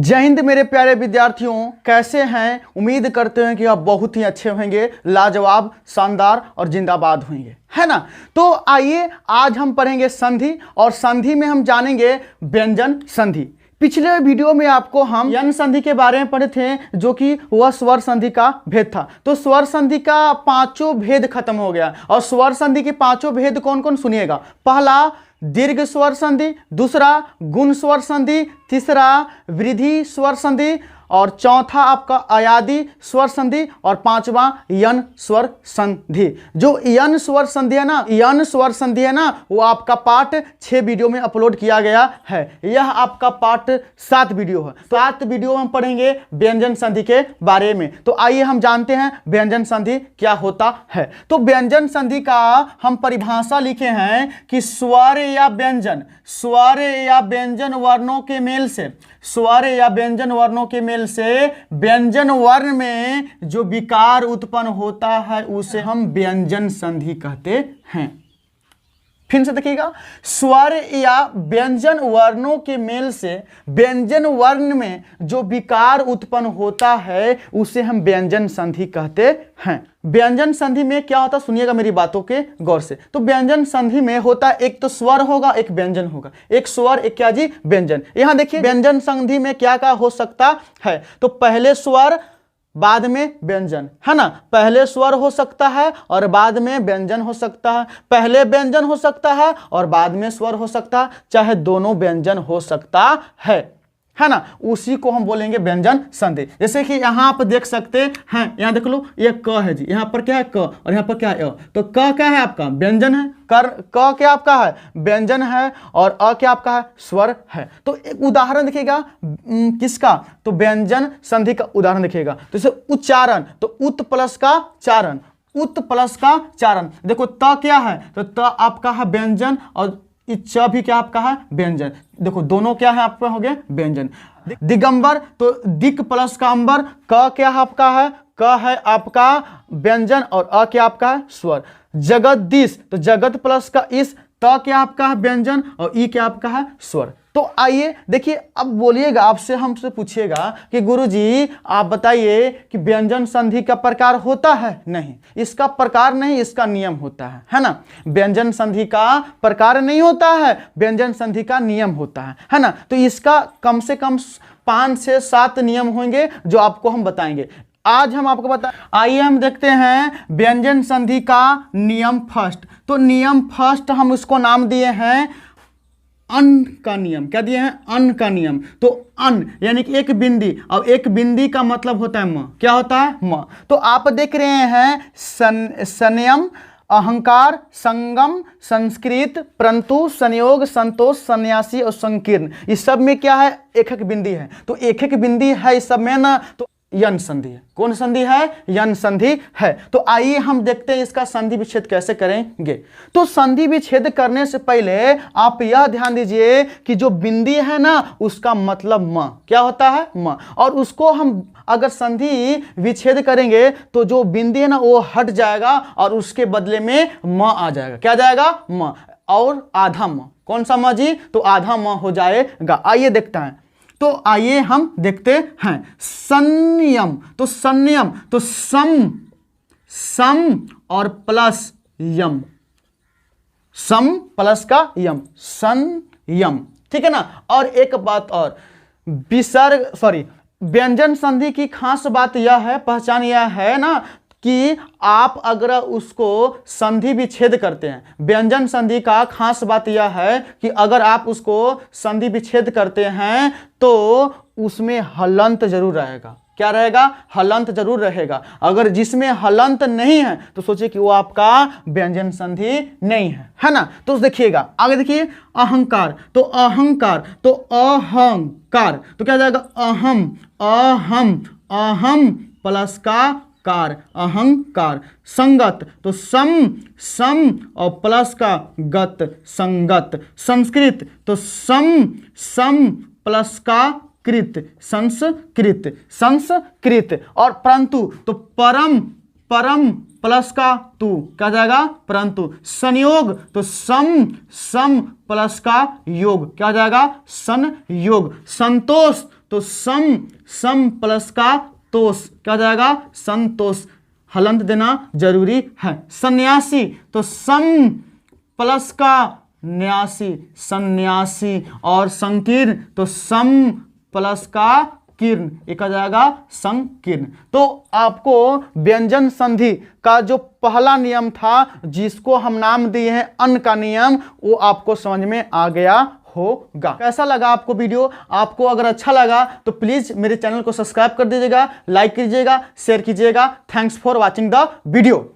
जय हिंद मेरे प्यारे विद्यार्थियों, कैसे हैं। उम्मीद करते हैं कि आप बहुत ही अच्छे होंगे, लाजवाब, शानदार और जिंदाबाद होंगे, है ना। तो आइए आज हम पढ़ेंगे संधि, और संधि में हम जानेंगे व्यंजन संधि। पिछले वीडियो में आपको हम यन संधि के बारे में पढ़े थे, जो कि वह स्वर संधि का भेद था। तो स्वर संधि का पांचों भेद खत्म हो गया। और स्वर संधि के पांचों भेद कौन कौन सुनिएगा। पहला दीर्घ स्वर संधि, दूसरा गुण स्वर संधि, तीसरा वृद्धि स्वर संधि, और चौथा आपका अयादि स्वर संधि, और पांचवा यन स्वर संधि। जो यन स्वर संधि है ना, यन स्वर संधि है ना, वो आपका पार्ट 6 वीडियो में अपलोड किया गया है। यह आपका पार्ट 7 वीडियो है। तो 7 वीडियो हम पढ़ेंगे व्यंजन संधि के बारे में। तो आइए हम जानते हैं व्यंजन संधि क्या होता है। तो व्यंजन संधि का हम परिभाषा लिखे हैं कि स्वर या व्यंजन वर्णों के मेल से, स्वर या व्यंजन वर्णों के मेल से व्यंजन वर्ण में जो विकार उत्पन्न होता है उसे हम व्यंजन संधि कहते हैं। फिर से देखिएगा, स्वर या व्यंजन वर्णों के मेल से व्यंजन वर्ण में जो विकार उत्पन्न होता है उसे हम व्यंजन संधि कहते हैं। व्यंजन संधि में क्या होता है, सुनिएगा मेरी बातों के गौर से। तो व्यंजन संधि में होता है, एक तो स्वर होगा, एक व्यंजन होगा। एक स्वर, एक क्या जी, व्यंजन। यहां देखिए व्यंजन संधि में क्या क्या हो सकता है। तो पहले स्वर बाद में व्यंजन, है ना। पहले स्वर हो सकता है और बाद में व्यंजन हो सकता है। पहले व्यंजन हो सकता है और बाद में स्वर हो सकता है, चाहे दोनों व्यंजन हो सकता है ना। उसी को हम बोलेंगे व्यंजन संधि। जैसे कि यहाँ आप देख सकते हैं, यहाँ देख लो, ये क है जी, यहाँ पर क्या है क, और यहाँ पर क्या है अ। तो क क्या है आपका, व्यंजन है। क क्या आपका है, व्यंजन है। और अ क्या आपका है, स्वर है। तो एक उदाहरण देखिएगा किसका, तो व्यंजन संधि का उदाहरण देखिएगा। तो जैसे उच्चारण, तो उत प्लस का चारण, उत प्लस का चारण। देखो त क्या है, तो त आपका है व्यंजन, और च भी क्या आपका है, व्यंजन। देखो दोनों क्या है आपका, हो गया व्यंजन। दिगंबर, तो दिक प्लस का अंबर, क क्या आपका है, क है आपका व्यंजन, और अ क्या आपका है, स्वर। जगदीश, तो जगत प्लस का इस, त क्या आपका है व्यंजन, और ई क्या आपका है, स्वर। तो आइए देखिए, अब बोलिएगा, आपसे हमसे पूछिएगा कि गुरुजी आप बताइए कि व्यंजन संधि का प्रकार होता है। नहीं, इसका प्रकार नहीं, इसका नियम होता है ना। व्यंजन संधि का प्रकार नहीं होता है, व्यंजन संधि का नियम होता है ना। तो इसका कम से कम 5 से 7 नियम होंगे जो आपको हम बताएंगे। आज हम आपको आइए हम देखते हैं व्यंजन संधि का नियम फर्स्ट। तो नियम फर्स्ट हम उसको नाम दिए हैं अन का नियम। क्या दिए हैं, अन का नियम। तो अन यानी कि एक बिंदी, और एक बिंदी का मतलब होता है म। क्या होता है, म। तो आप देख रहे हैं संयम, अहंकार, संगम, संस्कृत, परंतु, संयोग, संतोष, सन्यासी और संकीर्ण, इस सब में क्या है, एक एक बिंदी है। तो एक एक बिंदी है इस सब में ना, तो यन संधि है। कौन संधि है, यन संधि है। तो आइए हम देखते हैं इसका संधि विच्छेद कैसे करेंगे। तो संधि विच्छेद करने से पहले आप यह ध्यान दीजिए कि जो बिंदी है ना, उसका मतलब म। क्या होता है, म। और उसको हम अगर संधि विच्छेद करेंगे तो जो बिंदी है ना वो हट जाएगा, और उसके बदले में म आ जाएगा। क्या जाएगा, म, और आधा म। कौन सा म जी, तो आधा म हो जाएगा। आइए देखते हैं। तो आइए हम देखते हैं संयम। तो संयम, तो सम और प्लस यम, सम प्लस का यम, संयम, ठीक है ना। और एक बात और, व्यंजन संधि की खास बात यह है, पहचान यह है ना, कि आप अगर उसको संधि विच्छेद करते हैं, व्यंजन संधि का खास बात यह है कि अगर आप उसको संधि विच्छेद करते हैं तो उसमें हलंत जरूर रहेगा। क्या रहेगा, हलंत जरूर रहेगा। अगर जिसमें हलंत नहीं है तो सोचिए कि वो आपका व्यंजन संधि नहीं है ना। तो देखिएगा आगे, देखिए अहंकार, तो अहंकार, तो अहंकार, तो क्या जाएगा, अहम प्लस का कार, अहंकार। संगत, तो सम और प्लस का गत, संगत। संस्कृत, तो सम प्लस का कृत, संस्कृत। और परंतु, तो परम प्लस का तू, क्या जाएगा, परंतु। संयोग, तो सम प्लस का योग, क्या जाएगा, संयोग। संतोष, तो सम, सम प्लस का तोष क्या हो जाएगा, संतोष, हलंत देना जरूरी है। सन्यासी तो सम प्लस का न्यासी, सन्यासी। और संकीर्ण तो सम प्लस का किर्ण, एक आ जाएगा संकीर्ण। तो आपको व्यंजन संधि का जो पहला नियम था जिसको हम नाम दिए हैं अन्न का नियम, वो आपको समझ में आ गया होगा। कैसा लगा आपको वीडियो? आपको अगर अच्छा लगा तो प्लीज मेरे चैनल को सब्सक्राइब कर दीजिएगा, लाइक कीजिएगा, शेयर कीजिएगा। Thanks for watching the video.